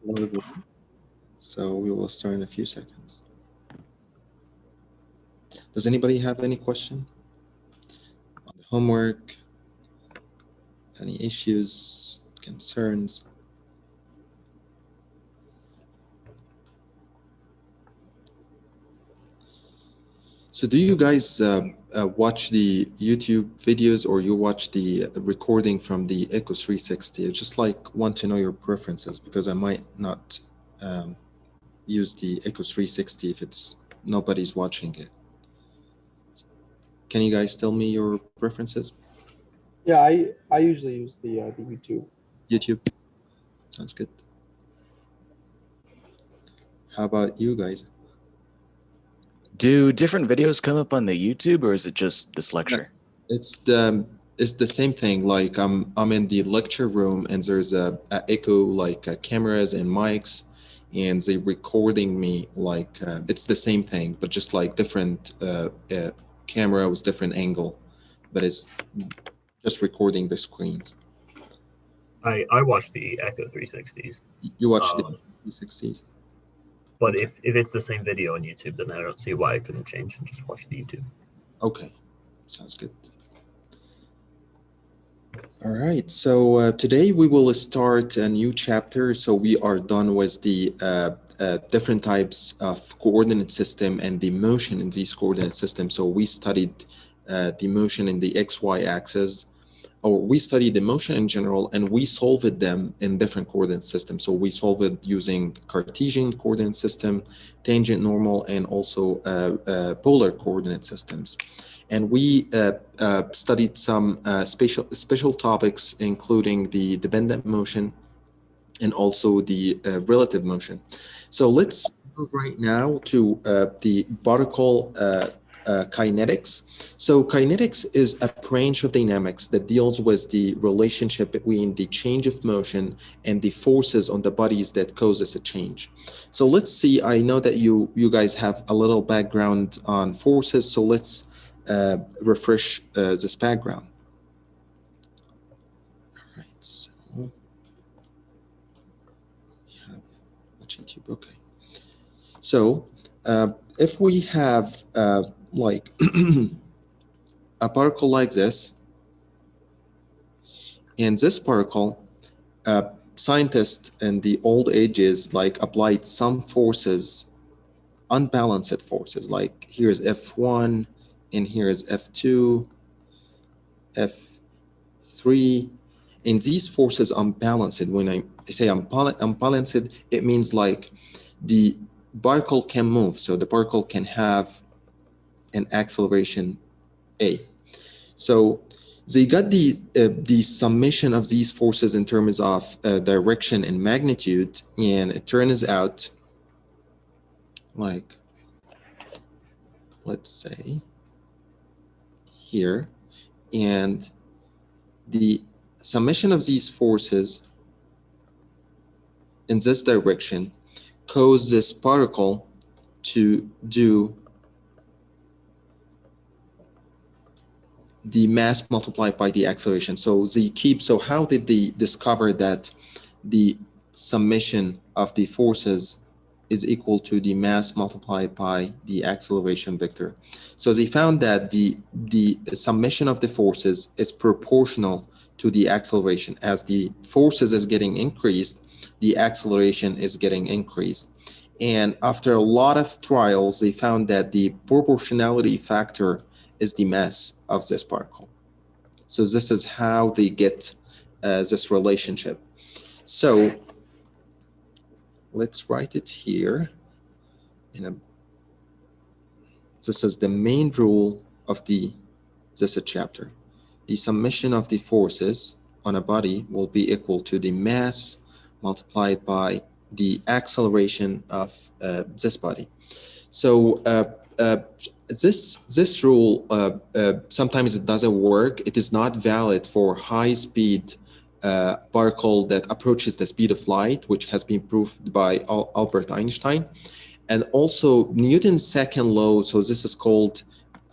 Hello, everyone. So we will start in a few seconds. Does anybody have any question on the homework? Any issues, concerns? So do you guys watch the YouTube videos, or you watch the recording from the Echo 360? I just want to know your preferences, because I might not use the Echo 360 if nobody's watching it. Can you guys tell me your preferences? Yeah, I usually use the YouTube. YouTube? Sounds good. How about you guys? Do different videos come up on the YouTube, or is it just this lecture? It's the same thing. Like I'm in the lecture room, and there's a echo, cameras and mics, and they recording me it's the same thing, but just like different camera with different angle, but it's just recording the screens. I watch the Echo 360s. You watch the 360s? But okay. if it's the same video on YouTube, then I don't see why I couldn't change and just watch the YouTube. Okay, sounds good. All right, so today we will start a new chapter. So we are done with the different types of coordinate system and the motion in these coordinate systems. So we studied the motion in the XY axis, or we studied the motion in general, and we solved them in different coordinate systems. So we solved it using Cartesian coordinate system, tangent normal, and also polar coordinate systems. And we studied some special topics, including the dependent motion and also the relative motion. So let's move right now to the particle kinetics. So kinetics is a branch of dynamics that deals with the relationship between the change of motion and the forces on the bodies that causes a change. So let's see, I know that you guys have a little background on forces, so let's refresh this background. All right, so we have YouTube. Okay. So if we have like a particle like this, and this particle, scientists in the old ages applied some forces, unbalanced forces, like here's F1 and here's F2, F3, and these forces unbalanced. When I say unbalanced, it means like the particle can move, so the particle can have an acceleration A. So they got the summation of these forces in terms of direction and magnitude, and it turns out, like, let's say here, and the summation of these forces in this direction cause this particle to do the mass multiplied by the acceleration. So how did they discover that the summation of the forces is equal to the mass multiplied by the acceleration vector? So they found that the summation of the forces is proportional to the acceleration. As the forces is getting increased, the acceleration is getting increased. And after a lot of trials, they found that the proportionality factor is the mass of this particle. So this is how they get this relationship. So let's write it here. This is the main rule of this chapter. The summation of the forces on a body will be equal to the mass multiplied by the acceleration of this body. So this rule, sometimes it doesn't work. It is not valid for high-speed particle that approaches the speed of light, which has been proved by Albert Einstein. And also Newton's second law, so this is called,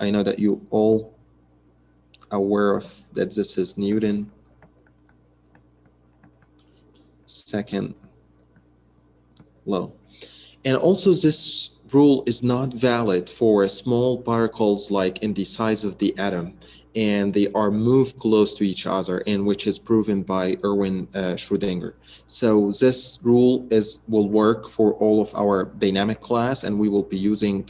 I know that you all aware of that this is Newton's second law. And also this rule is not valid for small particles like in the size of the atom, and they are moved close to each other, and which is proven by Erwin Schrödinger. So this rule will work for all of our dynamic class, and we will be using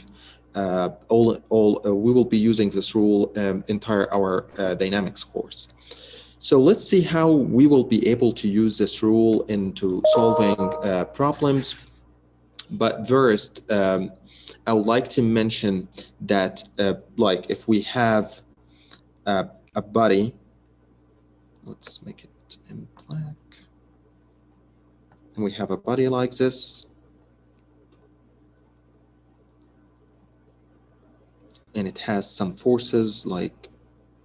we will be using this rule entire our dynamics course. So let's see how we will be able to use this rule into solving problems. But first, I would like to mention that like if we have a body, let's make it in black, and we have a body like this, and it has some forces, like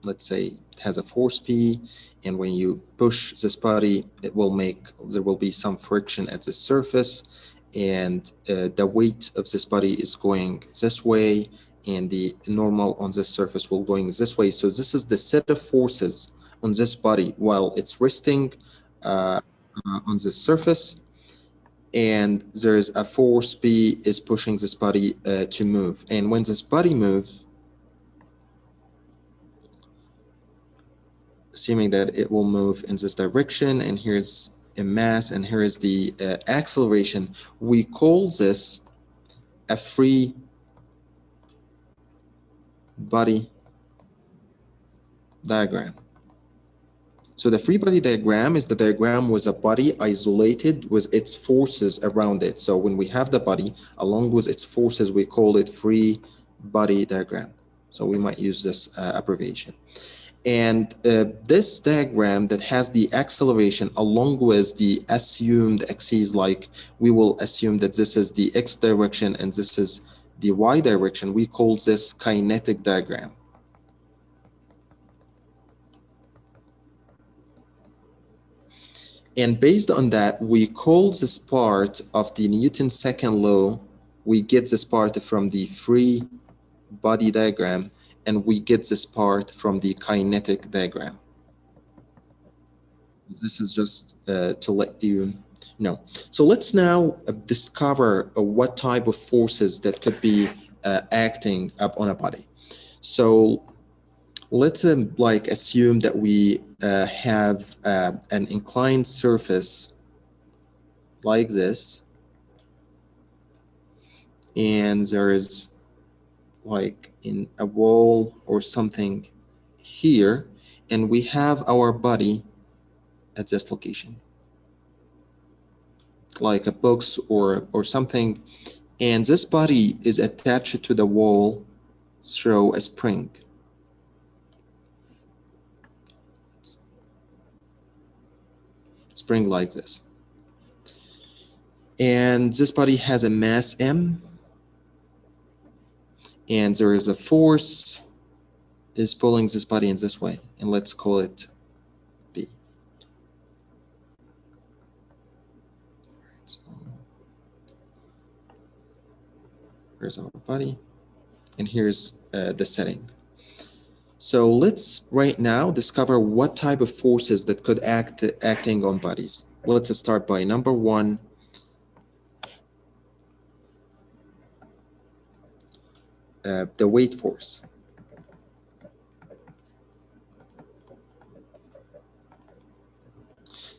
let's say it has a force P, and when you push this body, there will be some friction at the surface, and the weight of this body is going this way, and the normal on this surface will going this way. So this is the set of forces on this body while it's resting on this surface, and there's a force P is pushing this body to move. And when this body moves, assuming that it will move in this direction, and here's a mass, and here is the acceleration, we call this a free body diagram. So the free body diagram is the diagram with a body isolated with its forces around it. So when we have the body along with its forces, we call it free body diagram. So we might use this abbreviation. And this diagram that has the acceleration along with the assumed axes, like we will assume that this is the x direction and this is the y direction, we call this kinetic diagram. And based on that, we call this part of the Newton's second law, we get this part from the free body diagram, and we get this part from the kinetic diagram. This is just to let you know. So let's now discover what type of forces that could be acting up on a body. So let's like assume that we have an inclined surface like this, and there is like in a wall or something here, and we have our body at this location, like a box or something, and this body is attached to the wall through a spring. Spring like this. And this body has a mass M, and there is a force is pulling this body in this way, and let's call it B. So here's our body, and here's the setting. So let's right now discover what type of forces that could acting on bodies. Let's start by number one. The weight force.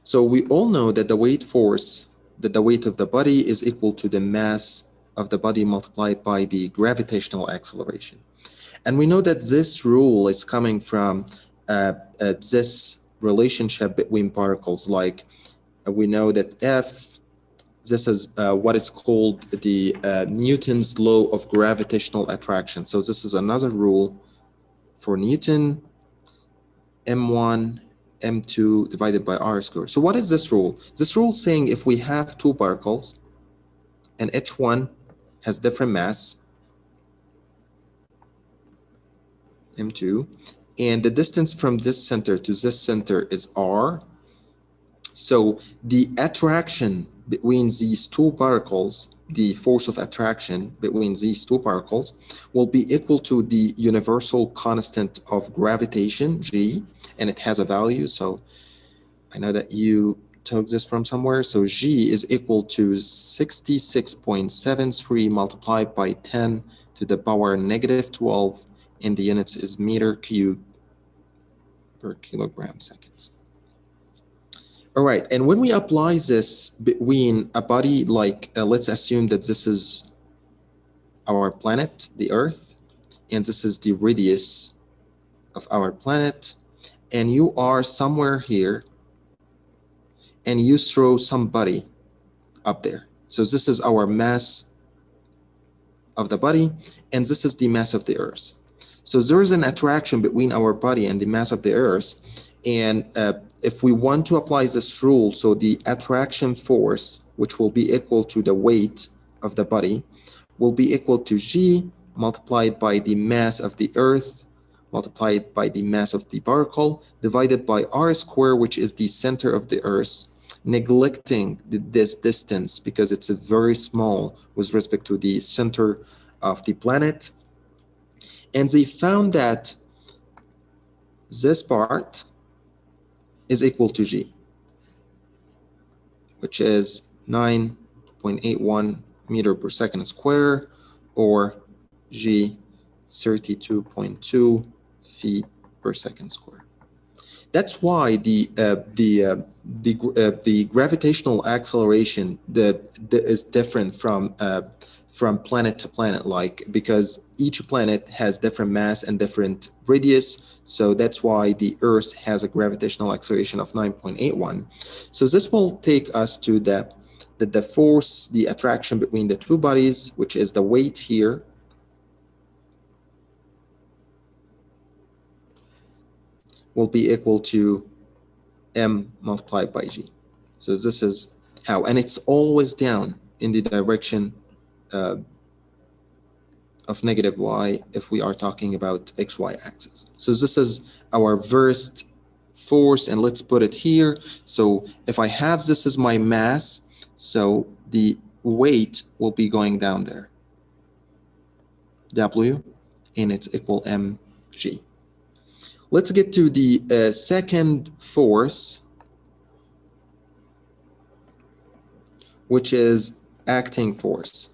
So we all know that the weight force, that the weight of the body is equal to the mass of the body multiplied by the gravitational acceleration. And we know that this rule is coming from this relationship between particles. Like we know that F, this is what is called the Newton's law of gravitational attraction. So this is another rule for Newton, M1, M2 divided by R squared. So what is this rule? This rule is saying if we have two particles and each one has different mass, M2, and the distance from this center to this center is R. So the attraction between these two particles, the force of attraction between these two particles, will be equal to the universal constant of gravitation, G, and it has a value. So I know that you took this from somewhere. So G is equal to 66.73 multiplied by 10 to the power -12, and the units is meter cube per kilogram seconds. All right, and when we apply this between a body like, let's assume that this is our planet, the Earth, and this is the radius of our planet, and you are somewhere here, and you throw somebody up there. So this is our mass of the body, and this is the mass of the Earth. So there is an attraction between our body and the mass of the Earth, and if we want to apply this rule, so the attraction force, which will be equal to the weight of the body, will be equal to G multiplied by the mass of the Earth multiplied by the mass of the particle divided by r squared, which is the center of the Earth, neglecting this distance because it's very small with respect to the center of the planet. And they found that this part is equal to G, which is 9.81 meter per second square, or G 32.2 feet per second square. That's why the gravitational acceleration is different from planet to planet, like, because each planet has different mass and different radius. So that's why the Earth has a gravitational acceleration of 9.81. So this will take us to the force, the attraction between the two bodies, which is the weight here, will be equal to M multiplied by G. So this is how, and it's always down in the direction of negative y if we are talking about XY axis. So this is our versed force, and let's put it here. So if I have this as my mass, so the weight will be going down there, W, and it's equal mg. Let's get to the second force, which is acting force.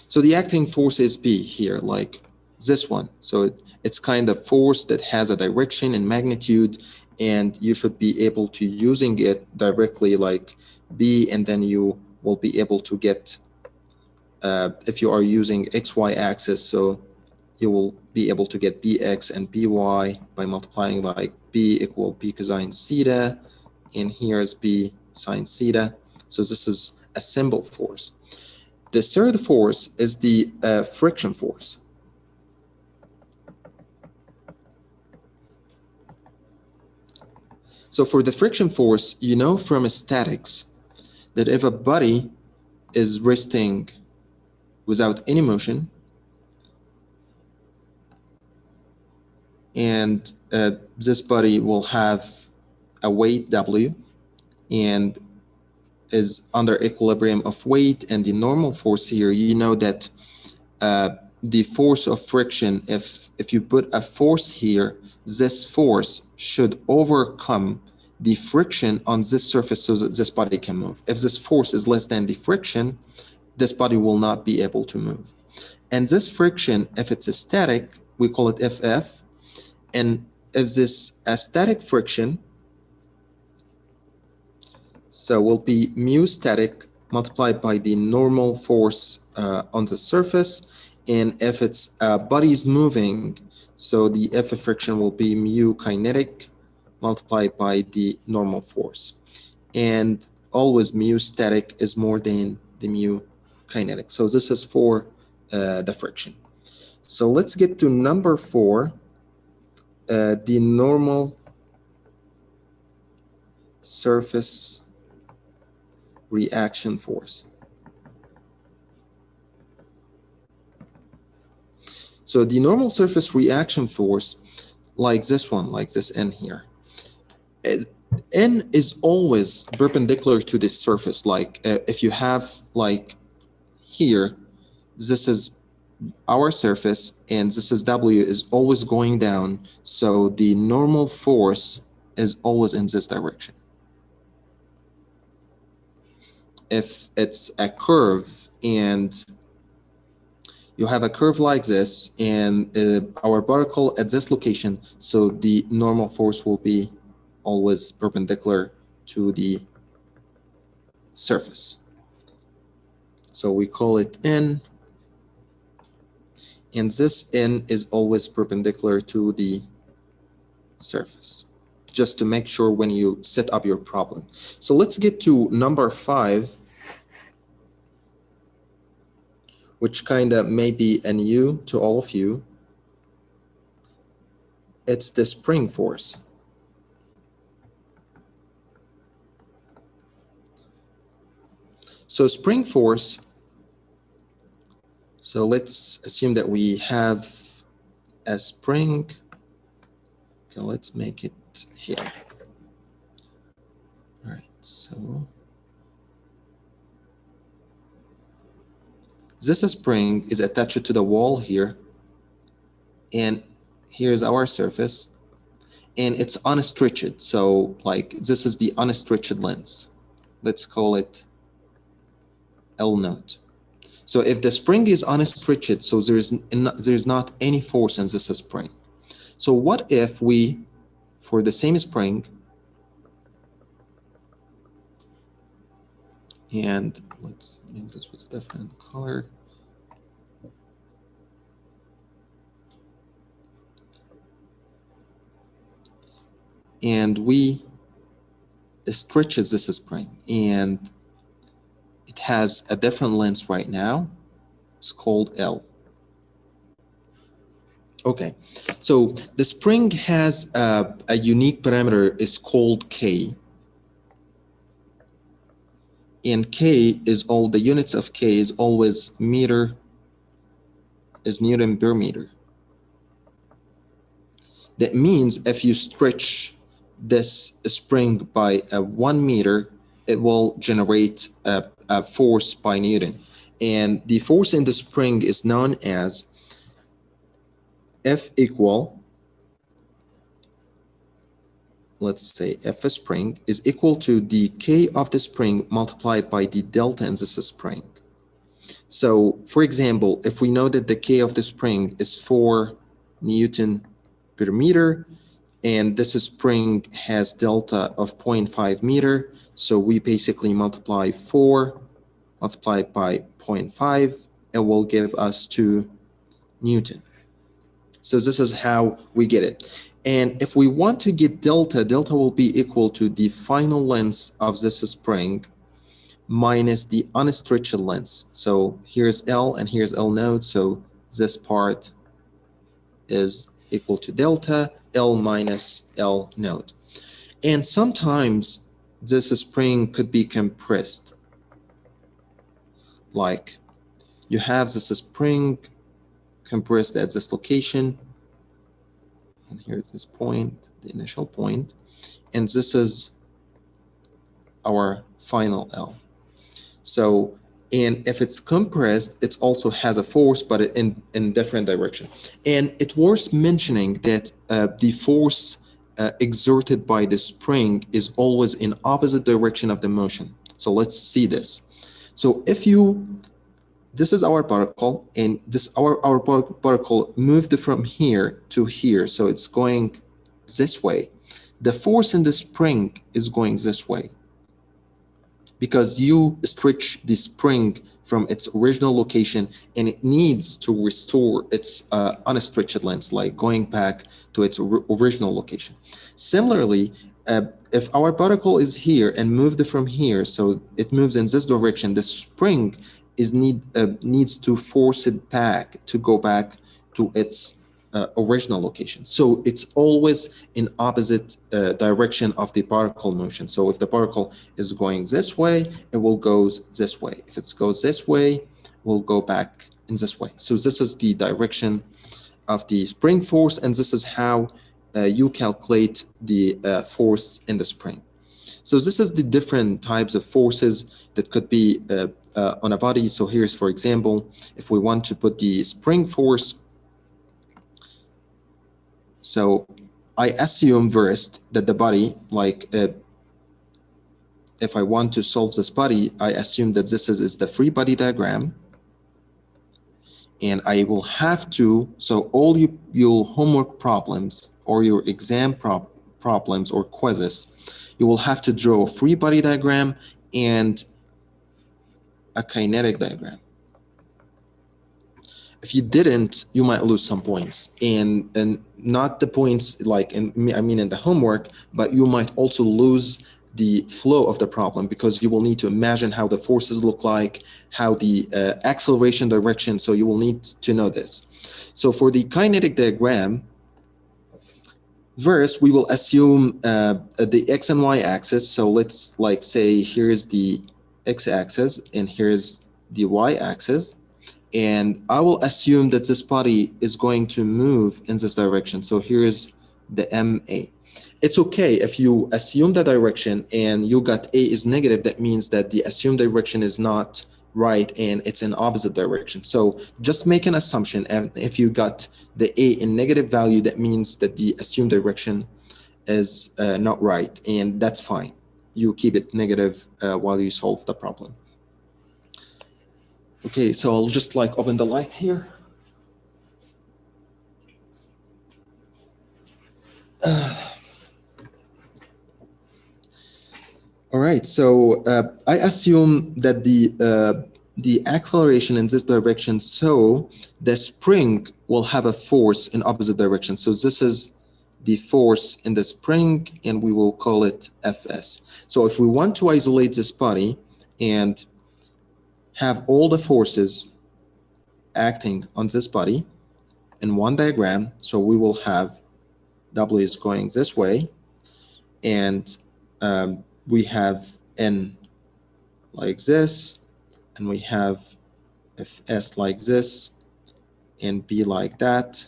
So the acting force is P here, like this one. So it's kind of force that has a direction and magnitude, and you should be able to using it directly like B, and then you will be able to get, if you are using XY axis, so you will be able to get Bx and By by multiplying like B equal P cosine theta, and here is B sine theta. So this is a symbol force. The third force is the friction force. So for the friction force, you know from statics that if a body is resting without any motion, and this body will have a weight W and is under equilibrium of weight and the normal force here, you know that the force of friction, if you put a force here, this force should overcome the friction on this surface so that this body can move. If this force is less than the friction, this body will not be able to move. And this friction, if it's a static, we call it FF. And if this a static friction, so will be mu static multiplied by the normal force on the surface. And if it's bodies moving, so the F of friction will be mu kinetic multiplied by the normal force. And always mu static is more than the mu kinetic. So this is for the friction. So let's get to number 4, the normal surface reaction force. So the normal surface reaction force, like this one, like this N here, N is always perpendicular to this surface. Like if you have like here, this is our surface and this is W is always going down. So the normal force is always in this direction. If it's a curve and you have a curve like this and our particle at this location, so the normal force will be always perpendicular to the surface. So we call it N, and this N is always perpendicular to the surface, just to make sure when you set up your problem. So let's get to number 5, which kind of may be a new to all of you. It's the spring force. So spring force, so let's assume that we have a spring. Okay, let's make it here. All right, so this spring is attached to the wall here, and here's our surface, and it's unstretched. So like this is the unstretched length. Let's call it L naught. So if the spring is unstretched, so there's not any force in this spring. So what if we, for the same spring, and let's make this with different color. And we stretches this spring, and it has a different length right now. It's called L. Okay, so the spring has a unique parameter. It's called K. And K is all, the units of K is always meter, is Newton per meter. That means if you stretch this spring by 1 meter, it will generate a force by Newton. And the force in the spring is known as F equal, let's say F spring is equal to the K of the spring multiplied by the delta in this spring. So for example, if we know that the K of the spring is 4 Newton per meter, and this spring has delta of 0.5 meter, so we basically multiply 4 multiplied by 0.5, it will give us 2 Newton. So this is how we get it. And if we want to get delta, delta will be equal to the final length of this spring minus the unstretched length. So here's L and here's L node. So this part is equal to delta, L minus L node. And sometimes this spring could be compressed. Like you have this spring compressed at this location. And here's this point, the initial point. And this is our final L. So, and if it's compressed, it also has a force, but in different direction. And it's worth mentioning that the force exerted by the spring is always in opposite direction of the motion. So let's see this. So if you, this is our particle, and this our particle moved from here to here, so it's going this way. The force in the spring is going this way, because you stretch the spring from its original location and it needs to restore its unstretched length, like going back to its original location. Similarly, if our particle is here and moved from here, so it moves in this direction, the spring is needs to force it back to go back to its original location. So it's always in opposite direction of the particle motion. So if the particle is going this way, it will go this way. If it goes this way, it will go back in this way. So this is the direction of the spring force, and this is how you calculate the force in the spring. So this is the different types of forces that could be on a body. So here's, for example, if we want to put the spring force, so I assume first that the body, like if I want to solve this body, I assume that this is the free body diagram. And I will have to, so all your homework problems or your exam problems or quizzes, you will have to draw a free body diagram and a kinetic diagram. If you didn't, you might lose some points, and not the points like in the homework, but you might also lose the flow of the problem, because you will need to imagine how the forces look like, how the acceleration direction. So you will need to know this. So for the kinetic diagram, first we will assume the x and y axis. So let's like say here's the x axis and here's the y axis. And I will assume that this body is going to move in this direction. So here's the MA. It's okay if you assume the direction and you got A is negative. That means that the assumed direction is not right and it's in opposite direction. So just make an assumption. And if you got the A in negative value, that means that the assumed direction is not right, and that's fine. You keep it negative while you solve the problem. Okay, so I'll just like open the light here. All right, so I assume that the acceleration in this direction, so the spring will have a force in opposite direction. So this is the force in the spring, and we will call it Fs. So if we want to isolate this body and have all the forces acting on this body in one diagram, so we will have W is going this way, and we have N like this, and we have S like this, and B like that.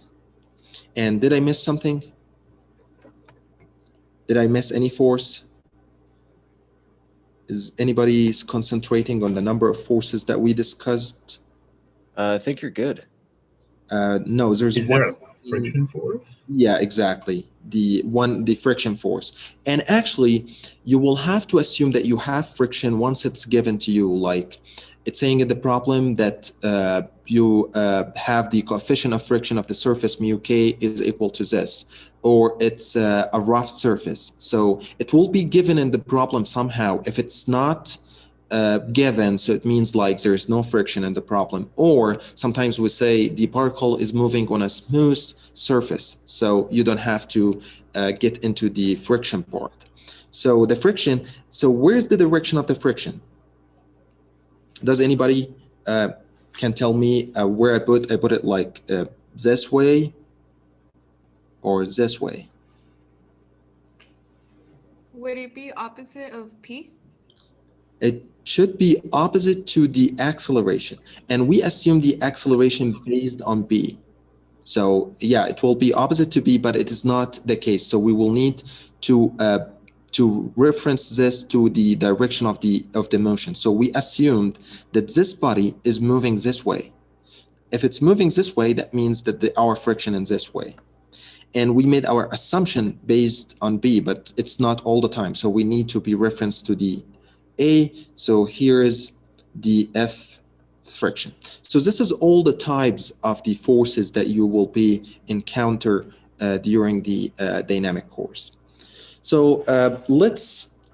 And did I miss something? Did I miss any force? Is anybody concentrating on the number of forces that we discussed? I think you're good. No, there's Is one. there a friction force? Yeah, exactly. The friction force. And actually, you will have to assume that you have friction once it's given to you. Like it's saying in the problem that you have the coefficient of friction of the surface mu k is equal to this, or it's a rough surface. So it will be given in the problem somehow. If it's not given, so it means like there's no friction in the problem. Or sometimes we say the particle is moving on a smooth surface, so you don't have to get into the friction part. So the friction, so where's the direction of the friction? Does anybody can tell me where I put it, like this way or this way? Would it be opposite of P? It should be opposite to the acceleration, and we assume the acceleration based on B. So yeah, it will be opposite to B, but it is not the case. So we will need to reference this to the direction of the motion. So we assumed that this body is moving this way. If it's moving this way, that means that our friction is this way. And we made our assumption based on B, but it's not all the time. So we need to be referenced to the A. So here is the F friction. So this is all the types of the forces that you will be encounter during the dynamic course. So let's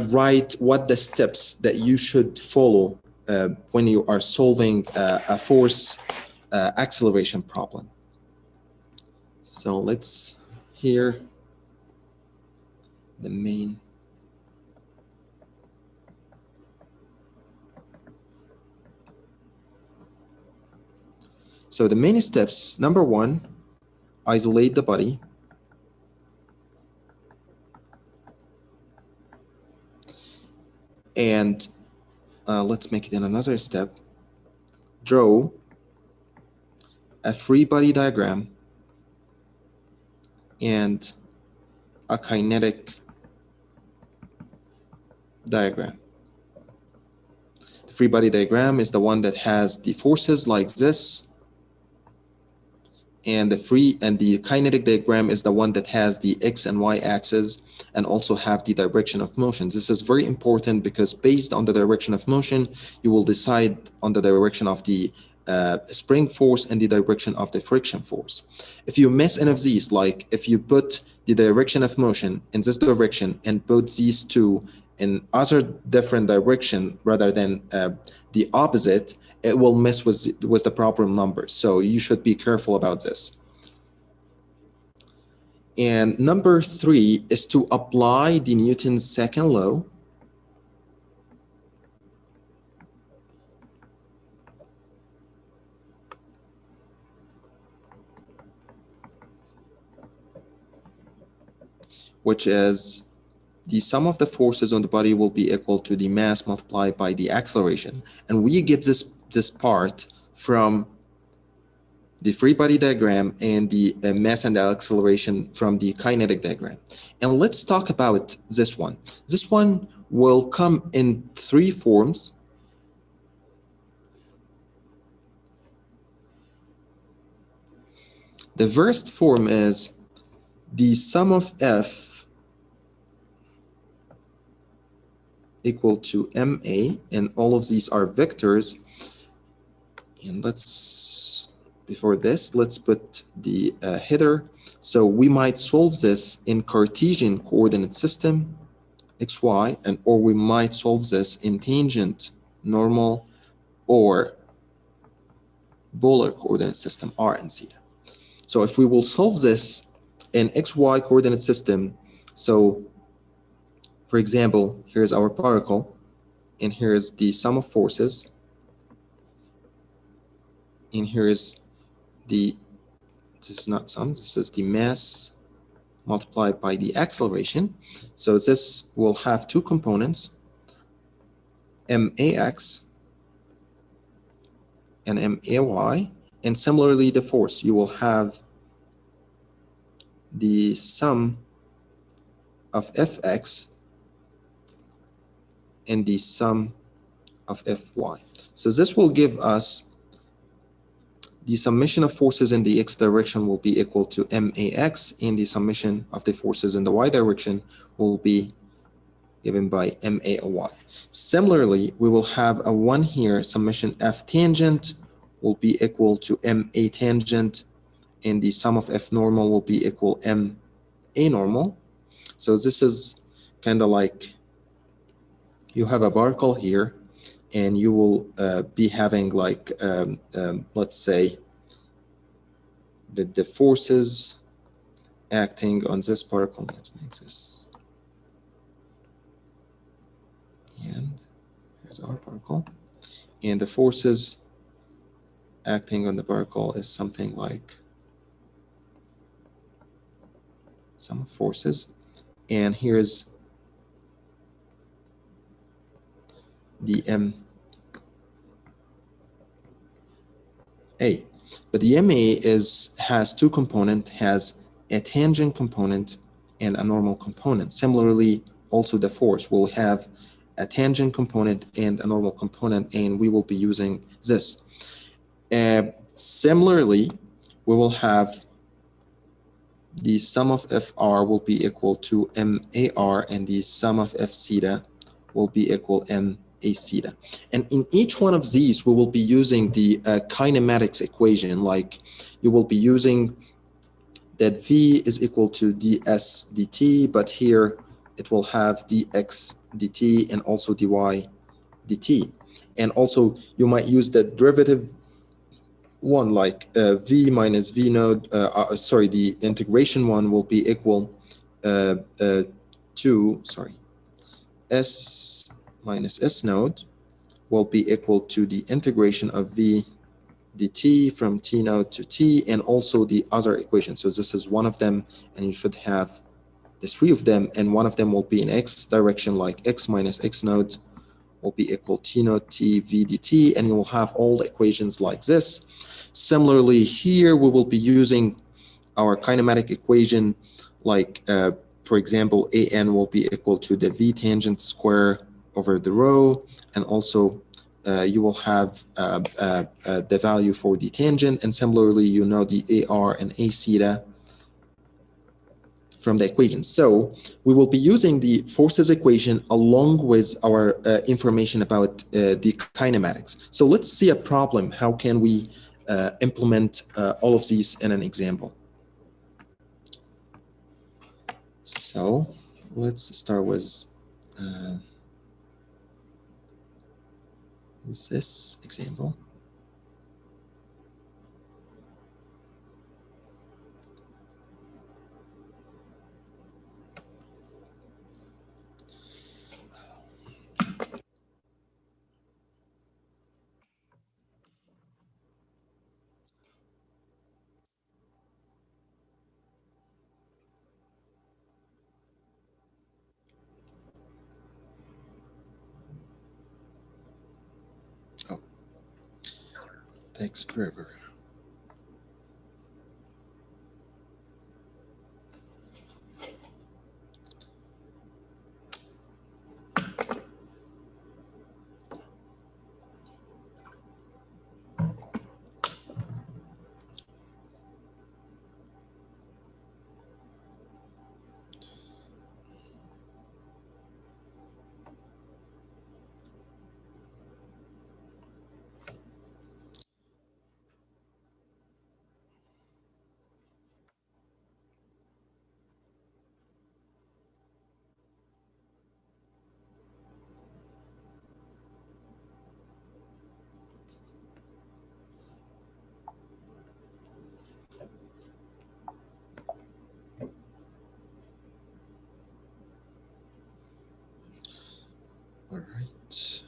write what the steps that you should follow when you are solving a force acceleration problem. So let's here the main. So the main steps, number one, isolate the body. And let's make it in another step. Draw a free body diagram and a kinetic diagram. The free body diagram is the one that has the forces like this, and the kinetic diagram is the one that has the x and y axis and also have the direction of motion. This is very important because based on the direction of motion, you will decide on the direction of the spring force and the direction of the friction force. If you miss any of these, like if you put the direction of motion in this direction and put these two in other different direction rather than the opposite, it will mess with the proper numbers. So you should be careful about this. And number 3 is to apply the Newton's second law. Which is the sum of the forces on the body will be equal to the mass multiplied by the acceleration. And we get this part from the free body diagram and the mass and the acceleration from the kinetic diagram. And let's talk about this one. This one will come in 3 forms. The first form is the sum of F equal to MA, and all of these are vectors. And before this, let's put the header. So we might solve this in Cartesian coordinate system, XY, or we might solve this in tangent, normal, or polar coordinate system, R and theta. So if we will solve this in XY coordinate system, so for example, here's our particle, and here's the sum of forces, and here's this is not sum, this is the mass multiplied by the acceleration. So this will have 2 components, max and may, and similarly the force, you will have the sum of fx and the sum of fy. So this will give us the summation of forces in the x direction will be equal to max, and the summation of the forces in the y direction will be given by may. Similarly, we will have a 1 here, summation f tangent will be equal to ma tangent, and the sum of f normal will be equal ma normal. So this is kind of like you have a particle here, and you will be having like, let's say, the forces acting on this particle. Let's make this. And here's our particle. And the forces acting on the particle is something like sum of forces. And here's the ma. But the ma has 2 components, has a tangent component and a normal component. Similarly, also the force will have a tangent component and a normal component, and we will be using this. Similarly, we will have the sum of fr will be equal to mar, and the sum of f theta will be equal ma theta. And in each one of these, we will be using the kinematics equation, like you will be using that v is equal to ds dt, but here it will have dx dt and also dy dt. And also you might use the derivative one, like v minus v node, the integration one will be equal to, s minus s node will be equal to the integration of v dt from t node to t, and also the other equation. So this is one of them, and you should have the 3 of them, and one of them will be in x direction, like x minus x node will be equal t node t v dt, and you will have all the equations like this. Similarly, here we will be using our kinematic equation, like for example, an will be equal to the v tangent square over the rho, and also you will have the value for the tangent, and similarly, you know the AR and A theta from the equation. So we will be using the forces equation along with our information about the kinematics. So let's see a problem. How can we implement all of these in an example? So let's start with this example. Oh, takes forever. All right.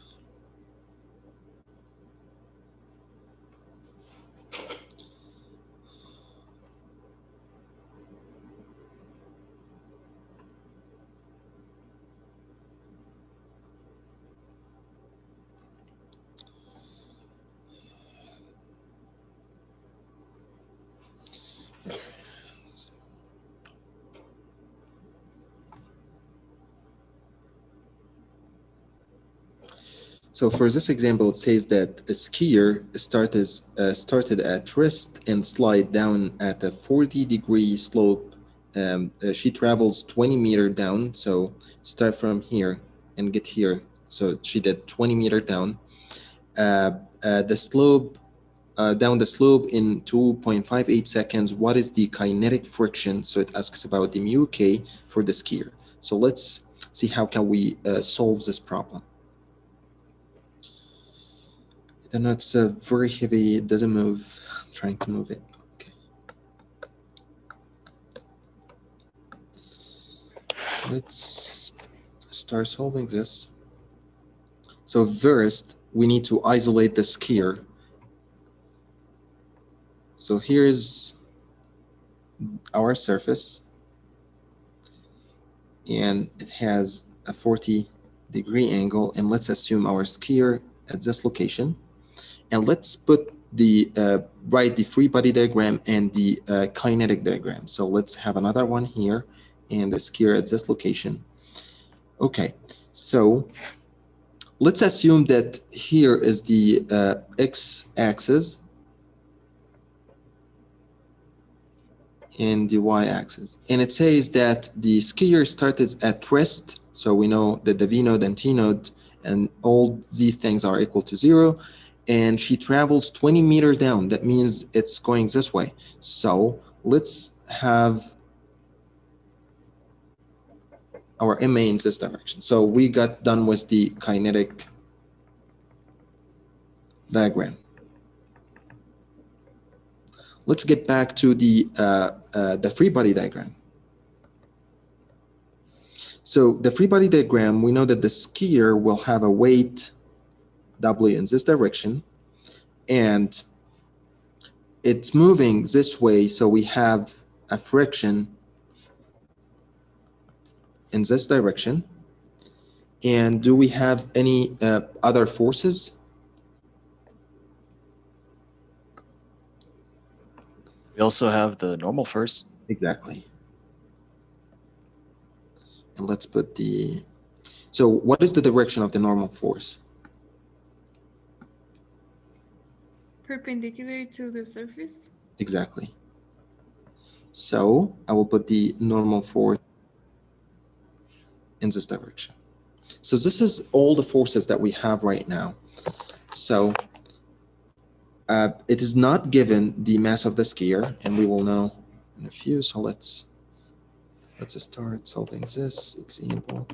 So for this example, it says that a skier started at rest and slide down at a 40-degree slope. She travels 20 meter down, so start from here and get here. So she did 20 meter down. The slope down the slope in 2.58 seconds. What is the kinetic friction? So it asks about the mu k for the skier. So let's see how can we solve this problem. Then it's very heavy, it doesn't move. I'm trying to move it. Okay. Let's start solving this. So first, we need to isolate the skier. So here's our surface, and it has a 40-degree angle, and let's assume our skier at this location. And let's put the write the free body diagram and the kinetic diagram. So let's have another one here and the skier at this location. Okay, so let's assume that here is the x-axis and the y-axis. And it says that the skier started at rest. So we know that the v node and t node and all these things are equal to 0. And she travels 20 meters down. That means it's going this way. So let's have our MA in this direction. So we got done with the kinetic diagram. Let's get back to the free body diagram. So the free body diagram, we know that the skier will have a weight W in this direction, and it's moving this way, so we have a friction in this direction. And do we have any other forces? We also have the normal force. Exactly. And let's put the, so what is the direction of the normal force? perpendicular to the surface? Exactly. So I will put the normal force in this direction. So this is all the forces that we have right now. So it is not given the mass of the sphere, and we will know in a few. So let's start solving this example.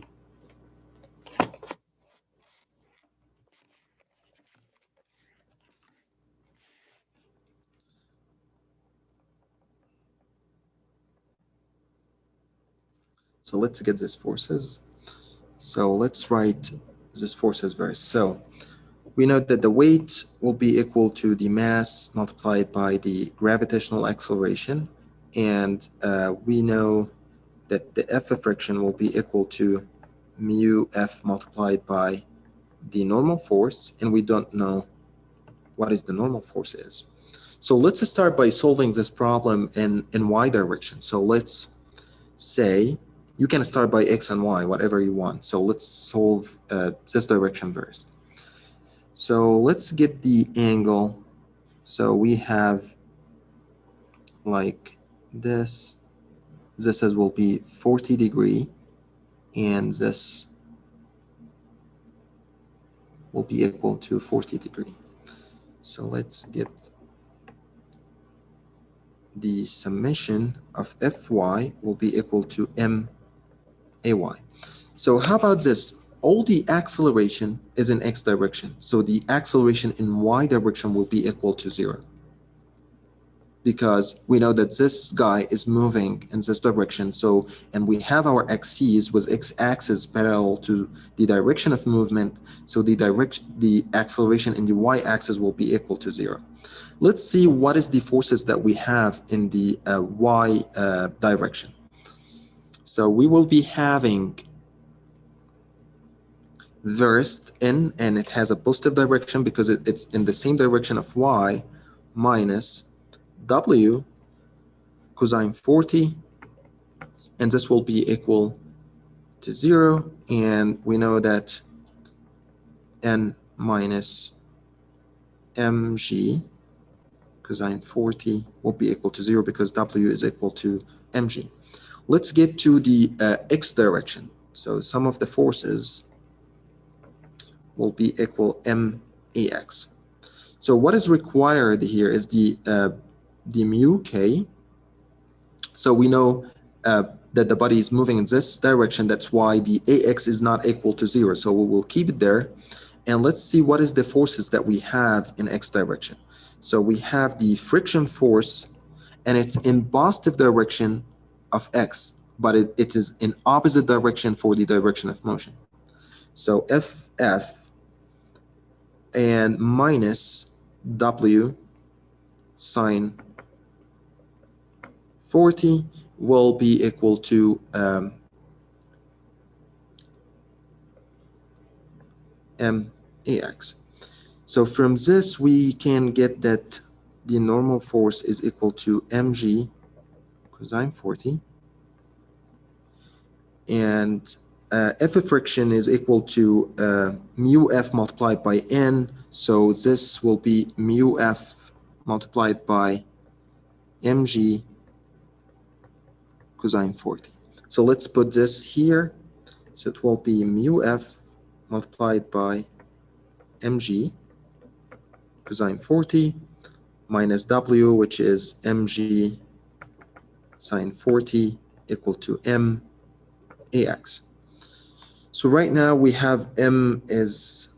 So let's get these forces. So let's write this forces first. So we know that the weight will be equal to the mass multiplied by the gravitational acceleration, and we know that the F of friction will be equal to mu F multiplied by the normal force, and we don't know what is the normal force is. So let's start by solving this problem in y direction. So let's say you can start by x and y, whatever you want. So let's solve this direction first. So let's get the angle. So we have like this. This will be 40 degree, and this will be equal to 40 degree. So let's get the summation of Fy will be equal to MAY. So how about this? All the acceleration is in x direction. So the acceleration in y direction will be equal to 0. Because we know that this guy is moving in this direction. So, and we have our axes with x-axis parallel to the direction of movement. So the acceleration in the y-axis will be equal to 0. Let's see what is the forces that we have in the y direction. So we will be having versed in, and it has a positive direction because it's in the same direction of y, minus w cosine 40, and this will be equal to 0, and we know that n minus mg cosine 40 will be equal to 0 because w is equal to mg. Let's get to the x direction. So sum of the forces will be equal max. So what is required here is the mu k. So we know that the body is moving in this direction. That's why the ax is not equal to 0. So we will keep it there. And let's see what is the forces that we have in x direction. So we have the friction force, and it's in positive direction of x, but it is in opposite direction for the direction of motion. So F and minus W sine 40 will be equal to MAX. So from this, we can get that the normal force is equal to mg cosine 40, and F of friction is equal to mu F multiplied by N. So this will be mu F multiplied by mg cosine 40. So let's put this here. So it will be mu F multiplied by mg cosine 40 minus W, which is mg sine 40 equal to MAX. So right now we have M is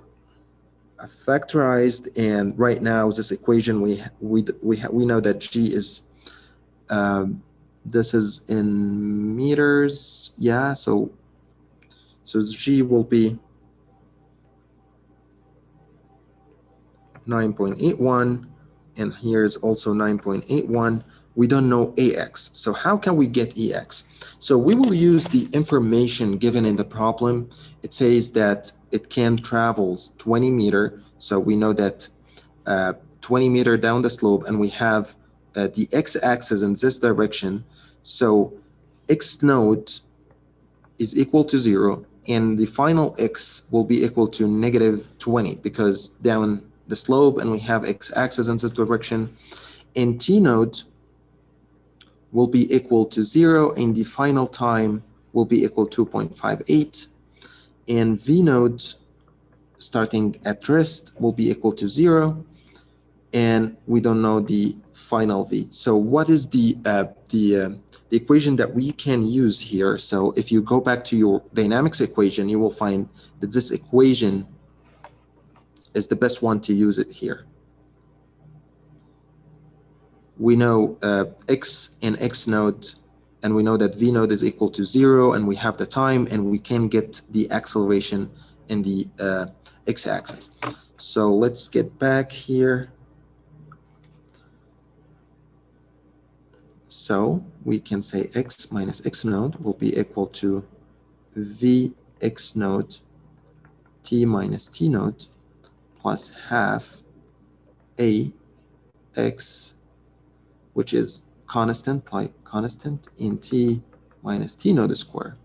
factorized, and right now this equation we know that G is this is in meters, yeah. So G will be 9.81, and here is also 9.81. We don't know AX. So how can we get EX? So we will use the information given in the problem. It says that it can travels 20 meter. So we know that 20 meter down the slope, and we have the x-axis in this direction. So x node is equal to 0, and the final x will be equal to negative 20 because down the slope, and we have x-axis in this direction. And t node will be equal to 0, and the final time will be equal to 2.58. And v node starting at rest will be equal to 0, and we don't know the final v. So what is the equation that we can use here? So if you go back to your dynamics equation, you will find that this equation is the best one to use it here. We know x and x node, and we know that v node is equal to 0, and we have the time, and we can get the acceleration in the x-axis. So let's get back here. So we can say x minus x node will be equal to v x node t minus t node plus half a x, which is constant, like constant, in t minus t node square.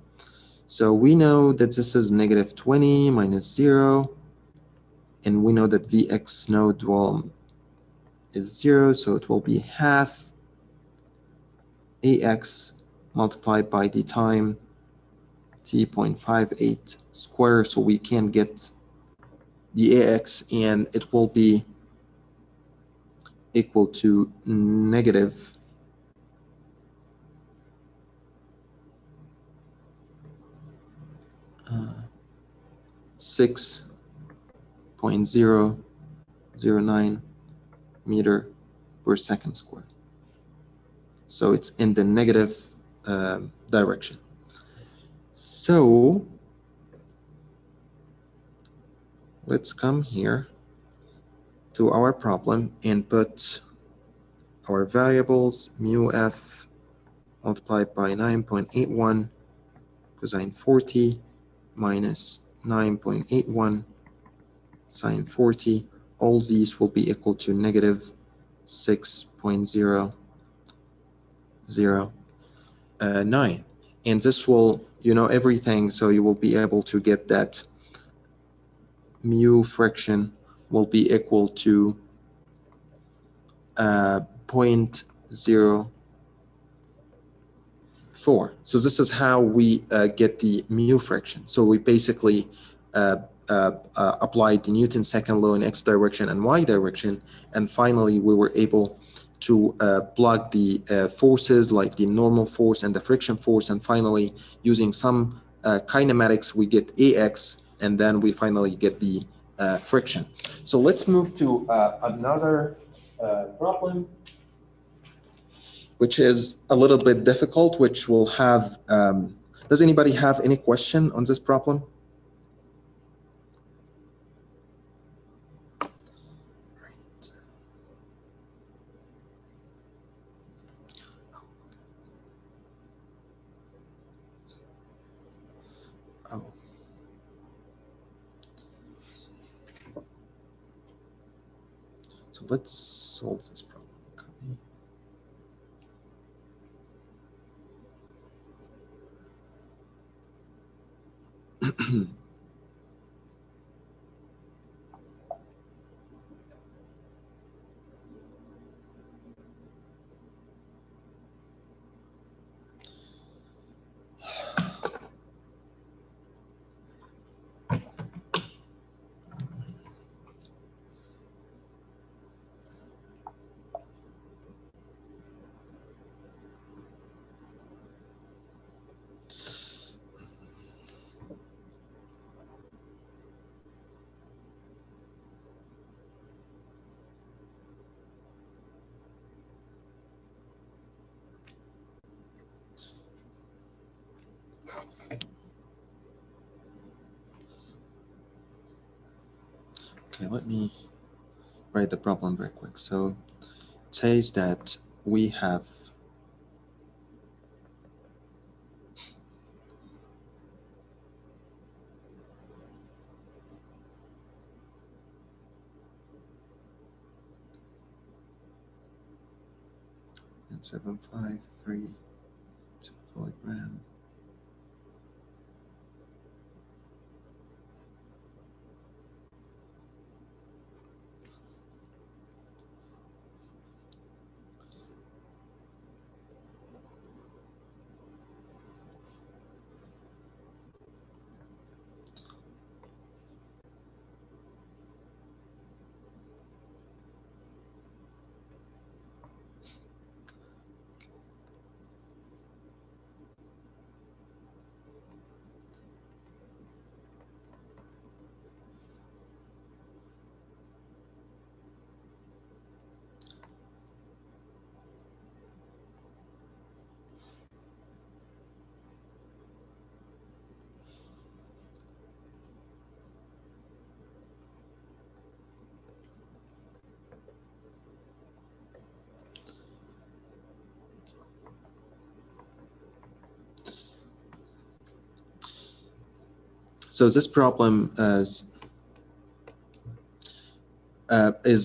So we know that this is negative 20 minus 0, and we know that vx node is 0, so it will be half ax multiplied by the time t.58 square, so we can get the ax, and it will be equal to negative 6.009 meter per second square. So it's in the negative direction. So let's come here to our problem and put our variables mu f multiplied by 9.81 cosine 40 minus 9.81 sine 40. All these will be equal to negative 6.009. And this will, you know, everything, so you will be able to get that mu friction will be equal to 0.04. So this is how we get the mu friction. So we basically applied the Newton's second law in x direction and y direction, and finally we were able to plug the forces like the normal force and the friction force, and finally using some kinematics we get ax, and then we finally get the friction. So let's move to another problem, which is a little bit difficult, which will have, does anybody have any question on this problem? Oh. So let's solve this problem. Copy. Okay, let me write the problem very quick. So it says that we have and 753 kilogram. So this problem is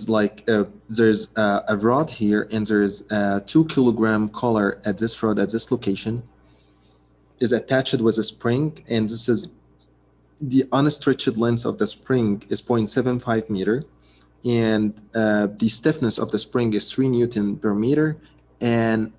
like there's a rod here, and there's a 2 kilogram collar at this rod at this location is attached with a spring, and this is the unstretched length of the spring is 0.75 meter, and the stiffness of the spring is 3 Newton per meter, and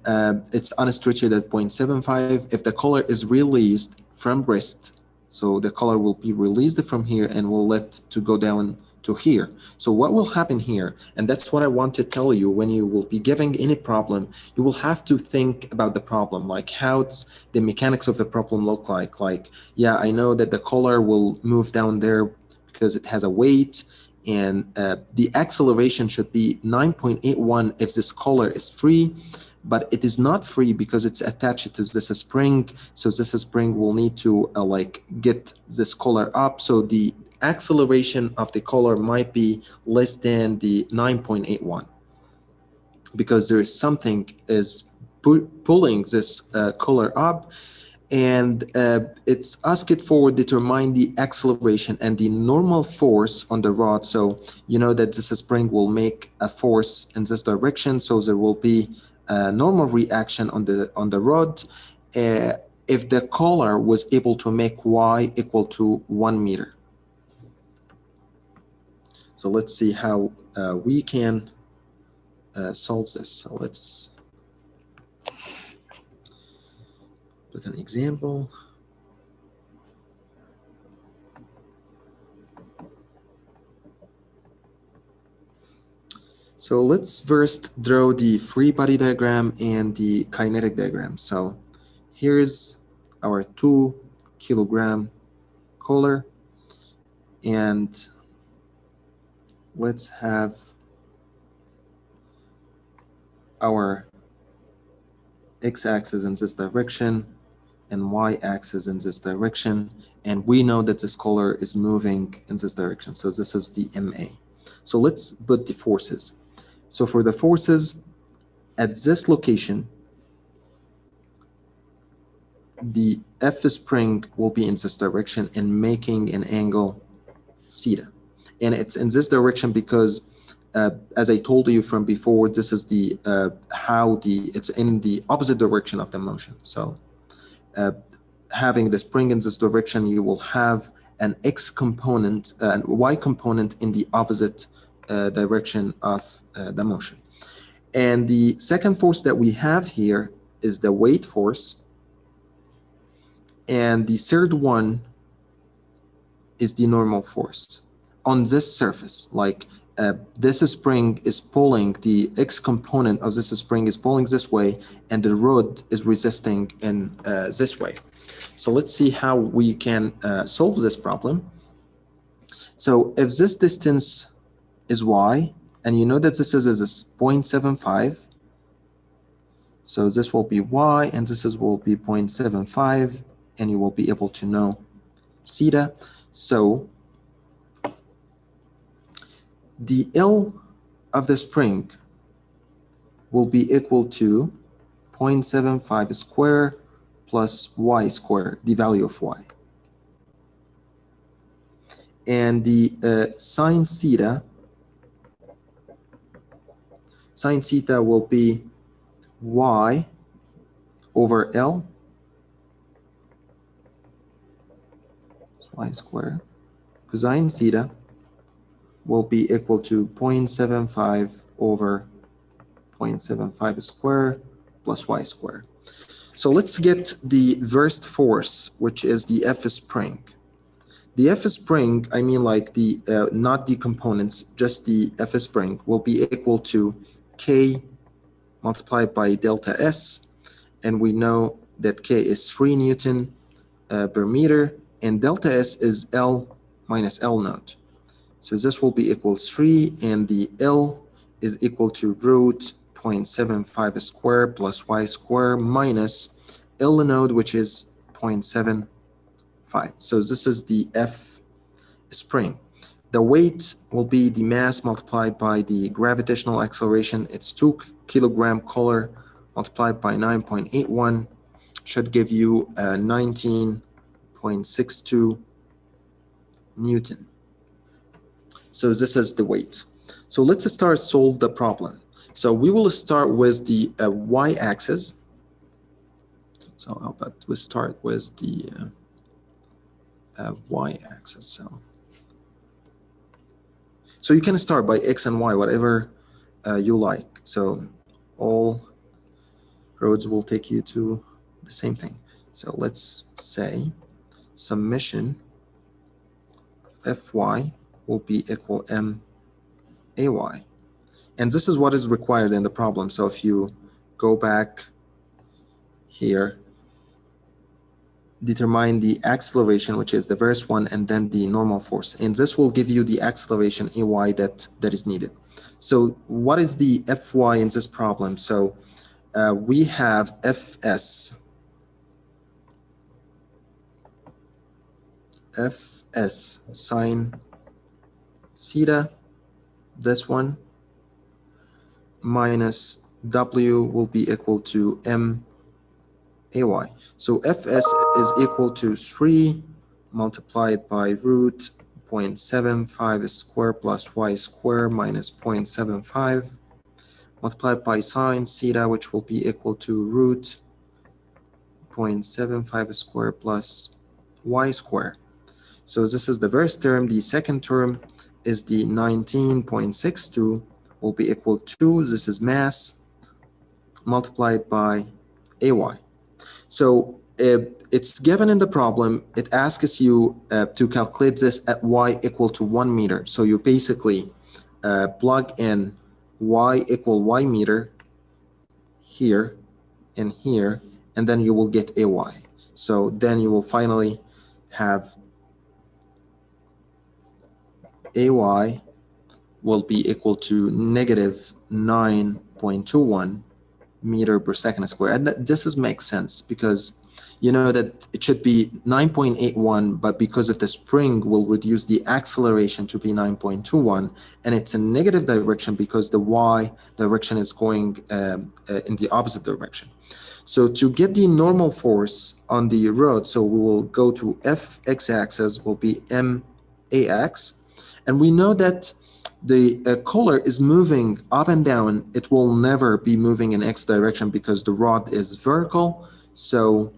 it's unstretched at 0.75. If the collar is released from wrist, so the collar will be released from here and will let to go down to here. So what will happen here, and that's what I want to tell you, when you will be giving any problem, you will have to think about the problem, like how the mechanics of the problem look like, yeah, I know that the collar will move down there because it has a weight, and the acceleration should be 9.81 if this collar is free, but it is not free because it's attached to this spring. So this spring will need to like get this collar up. So the acceleration of the collar might be less than the 9.81 because there is something is pulling this collar up, and it's asked for determine the acceleration and the normal force on the rod. So you know that this spring will make a force in this direction, so there will be a normal reaction on the rod if the collar was able to make y equal to 1 meter. So let's see how we can solve this. So let's put an example. So let's first draw the free body diagram and the kinetic diagram. So here's our 2 kilogram collar, and let's have our x-axis in this direction and y-axis in this direction, and we know that this collar is moving in this direction. So this is the MA. So let's put the forces. So for the forces at this location, the F spring will be in this direction and making an angle theta. And it's in this direction because, as I told you from before, this is the it's in the opposite direction of the motion. So having the spring in this direction, you will have an X component and Y component in the opposite direction of the motion. And the second force that we have here is the weight force. And the third one is the normal force on this surface. Like this spring is pulling, the X component of this spring is pulling this way, and the rod is resisting in this way. So let's see how we can solve this problem. So if this distance is y, and you know that this is 0.75, so this will be y, and this will be 0.75, and you will be able to know theta. So the L of the spring will be equal to 0.75 square plus y square, the value of y. And the sine theta will be y over L, it's y square. Cosine theta will be equal to 0.75 over 0.75 square plus y square. So let's get the first force, which is the F spring. The F spring, I mean like the, not the components, just the F spring will be equal to K multiplied by delta S. And we know that K is 3 Newton per meter, and delta S is L minus L naught. So this will be equal 3, and the L is equal to root 0.75 square plus y square minus L node, which is 0.75. So this is the F spring. The weight will be the mass multiplied by the gravitational acceleration. It's 2 kilogram collar multiplied by 9.81 should give you 19.62 Newton. So this is the weight. So let's start solve the problem. So we will start with the y-axis. So how about we start with the y-axis. So you can start by x and y, whatever you like. So all roads will take you to the same thing. So let's say summation of fy will be equal m-ay. And this is what is required in the problem. So if you go back here, determine the acceleration, which is the first one, and then the normal force. And this will give you the acceleration ay that is needed. So what is the fy in this problem? So we have fs sine theta, this one, minus w will be equal to m-ay. So fs is equal to 3 multiplied by root 0.75 square plus y square minus 0.75 multiplied by sine theta, which will be equal to root 0.75 square plus y square. So this is the first term. The second term is the 19.62 will be equal to, this is mass, multiplied by ay. So it's given in the problem, it asks you to calculate this at y equal to 1 meter. So you basically plug in y equal y meter here and here, and then you will get ay. So then you will finally have ay will be equal to negative 9.21 meter per second square. And this makes sense because you know that it should be 9.81, but because of the spring will reduce the acceleration to be 9.21, and it's a negative direction because the y direction is going in the opposite direction. So to get the normal force on the road, so we will go to x-axis will be max, and we know that the collar is moving up and down. It will never be moving in x direction because the rod is vertical. So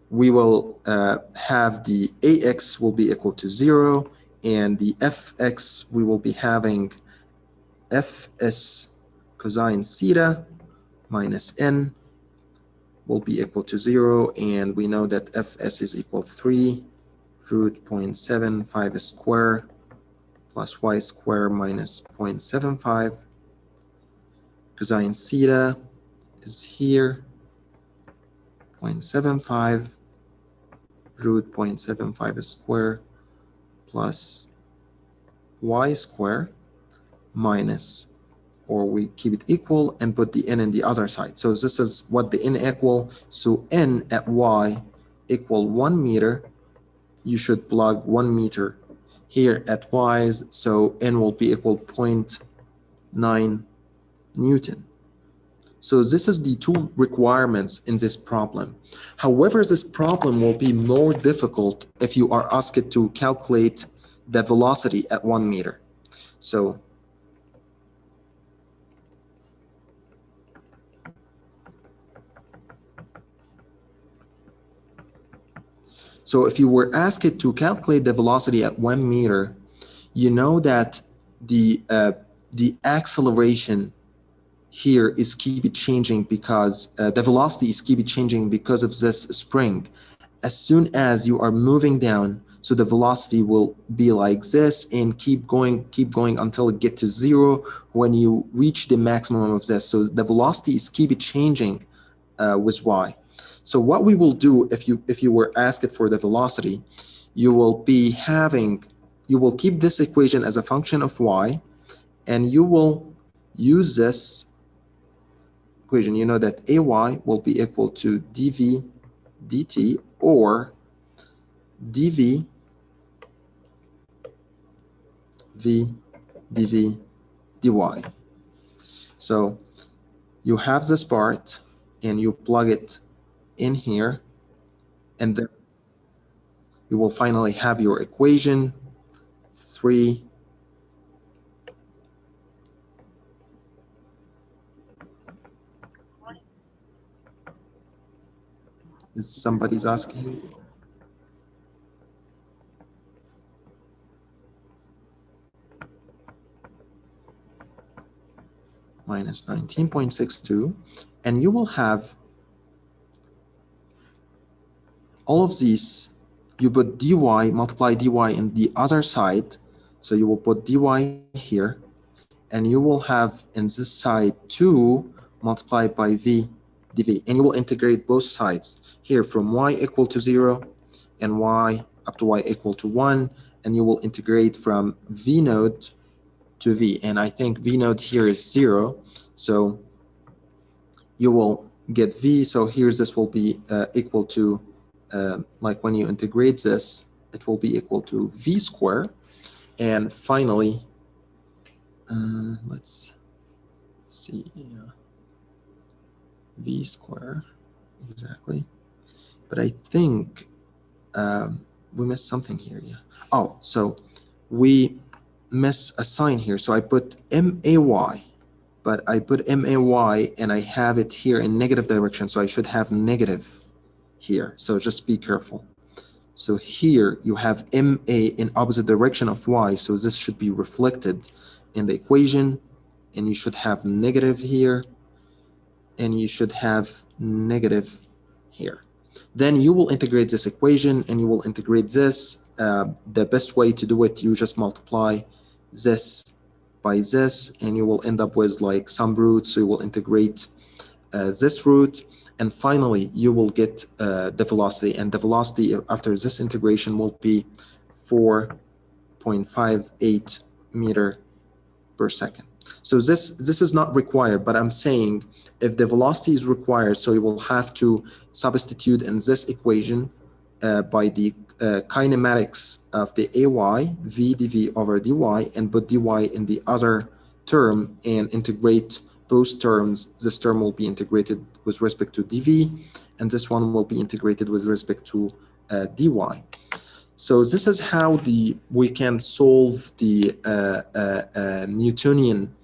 we will have the ax will be equal to 0, and the fx we will be having fs cosine theta minus n will be equal to 0, and we know that fs is equal 3 root 0.75 square plus y square minus 0.75. Cosine theta is here, 0.75 root 0.75 square plus y square minus, or we keep it equal and put the n in the other side. So this is what the n equal. So n at y equal 1 meter. You should plug 1 meter here at y's. So n will be equal 0.9 Newton. So this is the two requirements in this problem. However, this problem will be more difficult if you are asked to calculate the velocity at 1 meter. So if you were asked to calculate the velocity at 1 meter, you know that the acceleration here is keep changing because the velocity is keep changing because of this spring. As soon as you are moving down, so the velocity will be like this and keep going until it get to 0 when you reach the maximum of this. So the velocity is keep changing with y. So what we will do if you were asked for the velocity, you will keep this equation as a function of y, and you will use this equation. You know that ay will be equal to dv dt or dv v dv dy. So you have this part and you plug it in here, and then you will finally have your equation 3 is somebody's asking. Minus 19.62, and you will have all of these. You put dy, multiply dy in the other side, so you will put dy here, and you will have in this side 2 multiplied by v dv, and you will integrate both sides here from y equal to 0 and y up to y equal to 1, and you will integrate from v node to v, and I think v node here is 0, so you will get v. So here this will be equal to, like when you integrate this, it will be equal to v squared. And finally, let's see, v squared exactly. But I think we missed something here. Yeah. Oh, so we miss a sign here. So I put may, but I put may and I have it here in negative direction. So I should have negative here. So just be careful. So here you have ma in opposite direction of y. So this should be reflected in the equation, and you should have negative here, and you should have negative here. Then you will integrate this equation and you will integrate this. The best way to do it, you just multiply this by this, and you will end up with like some root. So you will integrate this root, and finally you will get the velocity, and the velocity after this integration will be 4.58 meter per second. So this is not required, but I'm saying if the velocity is required, so you will have to substitute in this equation by the kinematics of the ay, v dv over dy, and put dy in the other term and integrate both terms. This term will be integrated with respect to dv, and this one will be integrated with respect to dy. So this is how we can solve the Newtonian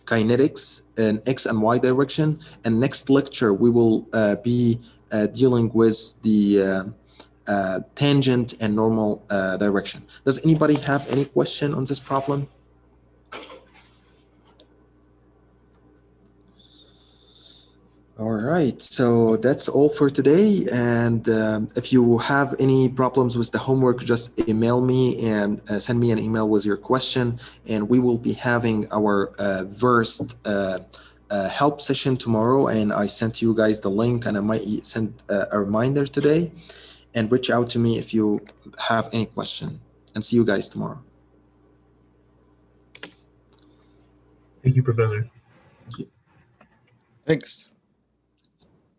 kinetics in x and y direction. And next lecture we will be dealing with the tangent and normal direction. Does anybody have any question on this problem? All right, so that's all for today. And if you have any problems with the homework, just email me and send me an email with your question. And we will be having our versed help session tomorrow. And I sent you guys the link, and I might send a reminder today. And reach out to me if you have any question. And see you guys tomorrow. Thank you, Professor. Thank you. Thanks.